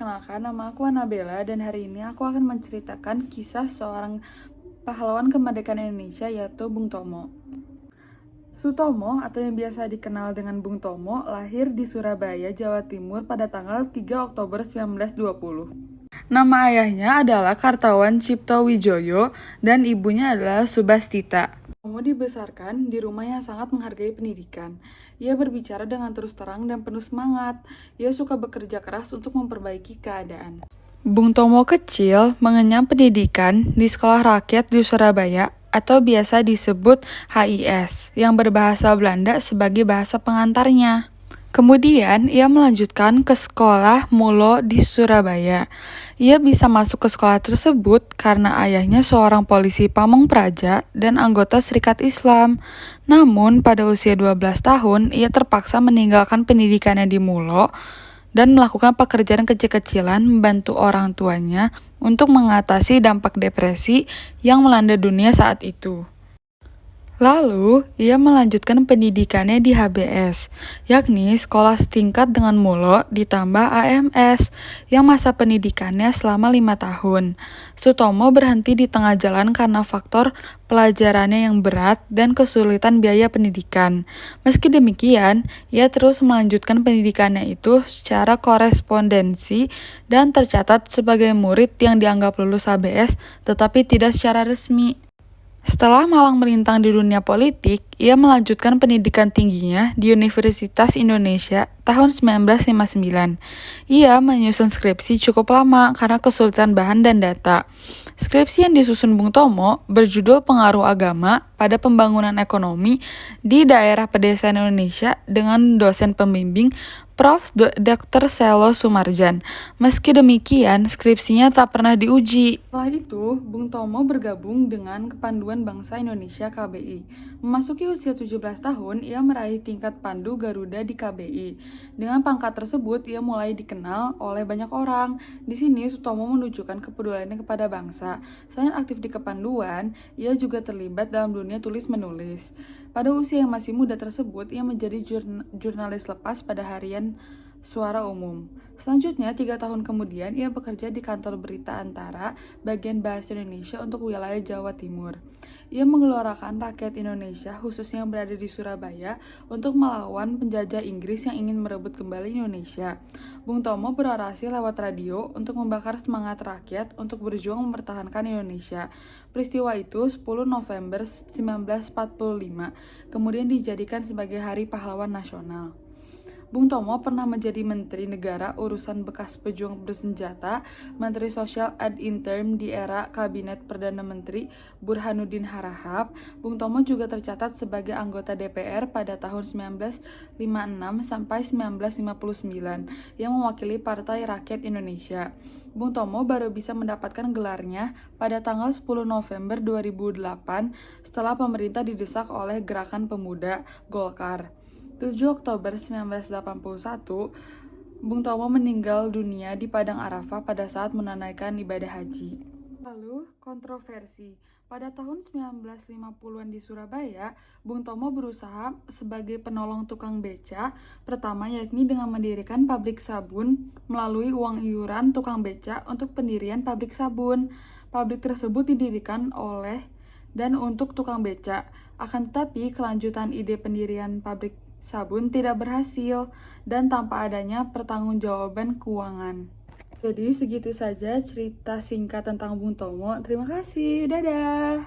perkenalkan, nama aku Anabella dan hari ini aku akan menceritakan kisah seorang pahlawan kemerdekaan Indonesia yaitu Bung Tomo. Sutomo atau yang biasa dikenal dengan Bung Tomo lahir di Surabaya, Jawa Timur pada tanggal 3 Oktober 1920. Nama ayahnya adalah Kartawan Cipto Wijoyo dan ibunya adalah Subastita. Tomo dibesarkan di rumah yang sangat menghargai pendidikan. Ia berbicara dengan terus terang dan penuh semangat. Ia suka bekerja keras untuk memperbaiki keadaan. Bung Tomo kecil mengenyam pendidikan di Sekolah Rakyat di Surabaya atau biasa disebut HIS yang berbahasa Belanda sebagai bahasa pengantarnya. Kemudian ia melanjutkan ke sekolah Mulo di Surabaya. Ia bisa masuk ke sekolah tersebut karena ayahnya seorang polisi pamong praja dan anggota Serikat Islam. Namun pada usia 12 tahun ia terpaksa meninggalkan pendidikannya di Mulo dan melakukan pekerjaan kecil-kecilan membantu orang tuanya untuk mengatasi dampak depresi yang melanda dunia saat itu. Lalu, ia melanjutkan pendidikannya di HBS, yakni sekolah setingkat dengan Mulo ditambah AMS, yang masa pendidikannya selama 5 tahun. Sutomo berhenti di tengah jalan karena faktor pelajarannya yang berat dan kesulitan biaya pendidikan. Meski demikian, ia terus melanjutkan pendidikannya itu secara korespondensi dan tercatat sebagai murid yang dianggap lulus HBS tetapi tidak secara resmi. Setelah malang melintang di dunia politik, ia melanjutkan pendidikan tingginya di Universitas Indonesia tahun 1959. Ia menyusun skripsi cukup lama karena kesulitan bahan dan data. Skripsi yang disusun Bung Tomo berjudul Pengaruh Agama pada Pembangunan Ekonomi di Daerah Pedesaan Indonesia dengan dosen pembimbing Prof. Dr. Selo Sumarjan. Meski demikian, skripsinya tak pernah diuji. Setelah itu, Bung Tomo bergabung dengan Kepanduan Bangsa Indonesia KBI. Memasuki usia 17 tahun, ia meraih tingkat Pandu Garuda di KBI. Dengan pangkat tersebut, ia mulai dikenal oleh banyak orang. Di sini, Sutomo menunjukkan kepeduliannya kepada bangsa. Selain aktif di Kepanduan, ia juga terlibat dalam dunia tulis-menulis. Pada usia yang masih muda tersebut, ia menjadi jurnalis lepas pada harian Suara Umum. Selanjutnya, 3 tahun kemudian, ia bekerja di kantor berita Antara, bagian bahasa Indonesia untuk wilayah Jawa Timur. Ia menggelorakan rakyat Indonesia, khususnya yang berada di Surabaya, untuk melawan penjajah Inggris yang ingin merebut kembali Indonesia. Bung Tomo berorasi lewat radio untuk membakar semangat rakyat untuk berjuang mempertahankan Indonesia. Peristiwa itu 10 November 1945, kemudian dijadikan sebagai Hari Pahlawan Nasional. Bung Tomo pernah menjadi Menteri Negara Urusan Bekas Pejuang Bersenjata, Menteri Sosial ad interim di era Kabinet Perdana Menteri Burhanuddin Harahap. Bung Tomo juga tercatat sebagai anggota DPR pada tahun 1956 sampai 1959 yang mewakili Partai Rakyat Indonesia. Bung Tomo baru bisa mendapatkan gelarnya pada tanggal 10 November 2008 setelah pemerintah didesak oleh Gerakan Pemuda Golkar. 7 Oktober 1981, Bung Tomo meninggal dunia di Padang Arafah pada saat menunaikan ibadah haji. Lalu, kontroversi. Pada tahun 1950-an di Surabaya, Bung Tomo berusaha sebagai penolong tukang beca pertama, yakni dengan mendirikan pabrik sabun melalui uang iuran tukang beca untuk pendirian pabrik sabun. Pabrik tersebut didirikan oleh dan untuk tukang beca. Akan tetapi, kelanjutan ide pendirian pabrik sabun tidak berhasil dan tanpa adanya pertanggungjawaban keuangan. Jadi segitu saja cerita singkat tentang Bung Tomo. Terima kasih, dadah!